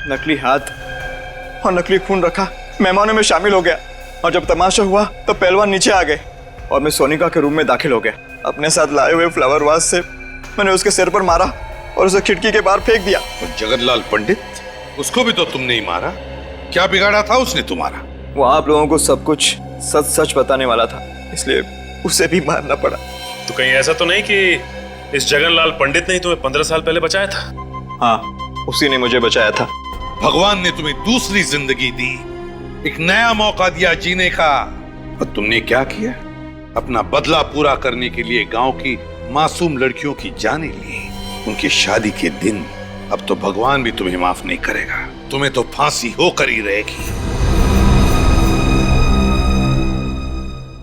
नकली हाथ और नकली खून रखा, मेहमानों में शामिल हो गया और जब तमाशा हुआ तो पहलवान नीचे आ गए और मैं सोनिका के रूम में दाखिल हो गया। अपने साथ लाए हुए फ्लावर वास से मैंने उसके सिर पर मारा और उसे खिड़की के बाहर फेंक दिया।
और जगतलाल पंडित, उसको भी तो तुमने ही मारा। क्या बिगाड़ा था उसने तुम्हारा?
वो आप लोगों को सब कुछ सच सच बताने वाला था, इसलिए उसे भी मारना पड़ा।
तो कहीं ऐसा तो नहीं कि इस जगनलाल पंडित ने ही तुम्हें 15 साल पहले बचाया था?
हाँ, उसी ने मुझे बचाया था।
भगवान ने तुम्हें दूसरी जिंदगी दी, एक नया मौका दिया जीने का। और तुमने क्या किया? अपना बदला पूरा करने के लिए गांव की मासूम लड़कियों की जानें ली। उनकी शादी के दिन अब तो भगवान भी तुम्हें माफ नहीं करेगा। तुम्हें तो फांसी होकर ही रहेगी।